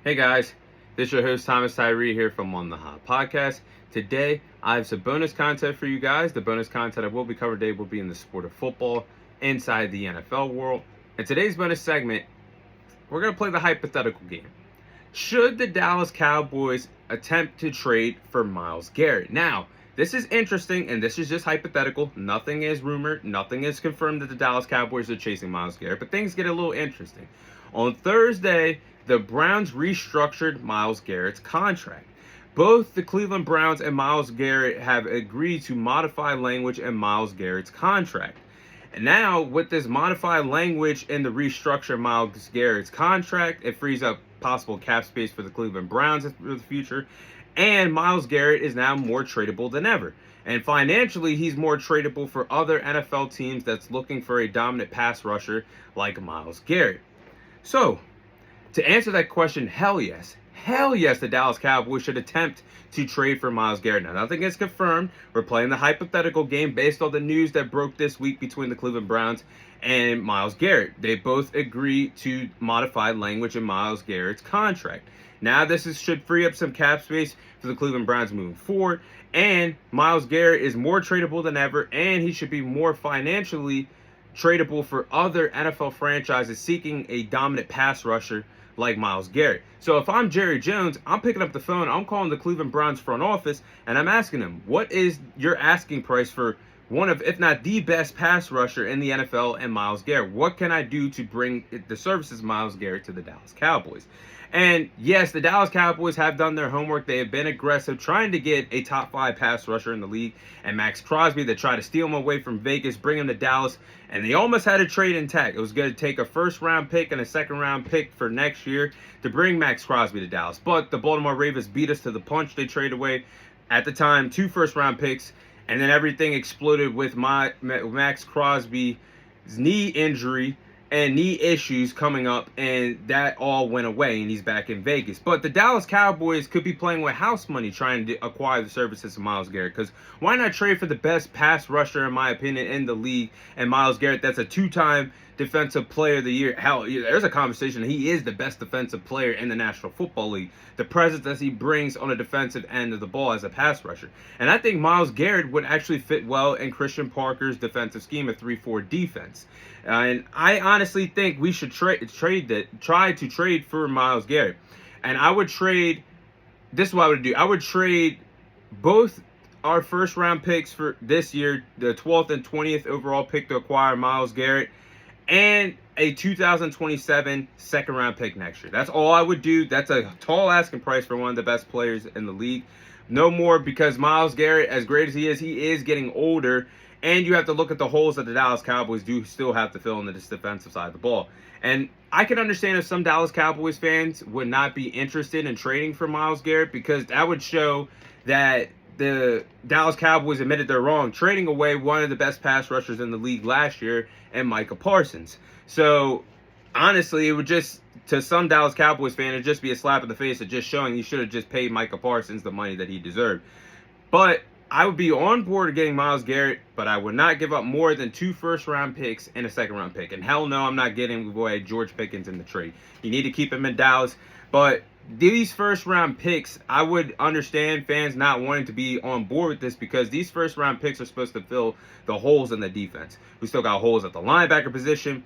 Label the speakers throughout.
Speaker 1: Hey guys, this is your host Thomas Tyree here from On the Hot Podcast. Today I have some bonus content for you guys. The bonus content I will be covering today will be in the sport of football inside the NFL world. In today's bonus segment, we're going to play the hypothetical game. Should the Dallas Cowboys attempt to trade for Myles Garret? Now, this is interesting and this is just hypothetical. Nothing is rumored, nothing is confirmed that the Dallas Cowboys are chasing Myles Garret, but things get a little interesting. On Thursday, the Browns restructured Myles Garrett's contract. Both the Cleveland Browns and Myles Garret have agreed to modify language in Myles Garrett's contract. And now, with this modified language in the restructure of Myles Garrett's contract, it frees up possible cap space for the Cleveland Browns for the future. And Myles Garret is now more tradable than ever. And financially, he's more tradable for other NFL teams that's looking for a dominant pass rusher like Myles Garret. So, to answer that question, hell yes. Hell yes, the Dallas Cowboys should attempt to trade for Myles Garret. Now, nothing is confirmed. We're playing the hypothetical game based on the news that broke this week between the Cleveland Browns and Myles Garret. They both agree to modify language in Myles Garrett's contract. Now, should free up some cap space for the Cleveland Browns moving forward. And Myles Garret is more tradable than ever, and he should be more financially tradable for other NFL franchises seeking a dominant pass rusher like Myles Garret. So if I'm Jerry Jones, I'm picking up the phone, I'm calling the Cleveland Browns front office, and I'm asking them, what is your asking price for one of, if not the best pass rusher in the NFL and Myles Garret? What can I do to bring the services of Myles Garret to the Dallas Cowboys? And yes, the Dallas Cowboys have done their homework. They have been aggressive, trying to get a top 5 pass rusher in the league. And Max Crosby, they tried to steal him away from Vegas, bring him to Dallas. And they almost had a trade intact. It was going to take a first-round pick and a second-round pick for next year to bring Max Crosby to Dallas. But the Baltimore Ravens beat us to the punch. They traded away, at the time, 2 first-round picks. And then everything exploded with Max Crosby's knee injury and knee issues coming up, and that all went away, and he's back in Vegas. But the Dallas Cowboys could be playing with house money trying to acquire the services of Myles Garret, because why not trade for the best pass rusher, in my opinion, in the league, and Myles Garret, that's a 2-time Defensive Player of the Year. Hell, there's a conversation that he is the best defensive player in the National Football League. The presence that he brings on a defensive end of the ball as a pass rusher. And I think Myles Garret would actually fit well in Christian Parker's defensive scheme, a 3-4 defense. And I honestly think we should try to trade for Myles Garret. And I would trade, this is what I would do. I would trade both our first-round picks for this year, the 12th and 20th overall pick to acquire Myles Garret, and a 2027 second-round pick next year. That's all I would do. That's a tall asking price for one of the best players in the league. No more, because Myles Garret, as great as he is getting older, and you have to look at the holes that the Dallas Cowboys do still have to fill in this defensive side of the ball. And I can understand if some Dallas Cowboys fans would not be interested in trading for Myles Garret, because that would show that the Dallas Cowboys admitted they're wrong, trading away one of the best pass rushers in the league last year, and Micah Parsons. So, honestly, it would just, to some Dallas Cowboys fan, it'd just be a slap in the face of just showing he should have just paid Micah Parsons the money that he deserved. But I would be on board getting Myles Garret, but I would not give up more than 2 first-round picks and a second-round pick. And hell no, I'm not getting away George Pickens in the trade. You need to keep him in Dallas. But these first-round picks, I would understand fans not wanting to be on board with this, because these first-round picks are supposed to fill the holes in the defense. We still got holes at the linebacker position,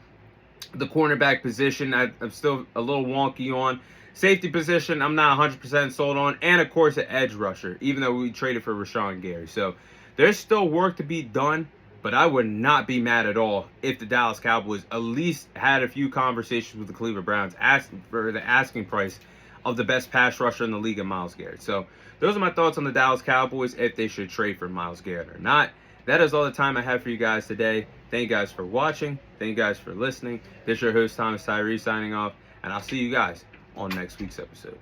Speaker 1: the cornerback position I'm still a little wonky on. Safety position, I'm not 100% sold on. And, of course, an edge rusher, even though we traded for Rashawn Gary. So, there's still work to be done, but I would not be mad at all if the Dallas Cowboys at least had a few conversations with the Cleveland Browns asking for the asking price of the best pass rusher in the league, of Myles Garret. So, those are my thoughts on the Dallas Cowboys, if they should trade for Myles Garret or not. That is all the time I have for you guys today. Thank you guys for watching. Thank you guys for listening. This is your host, Thomas Tyree, signing off, and I'll see you guys on next week's episode.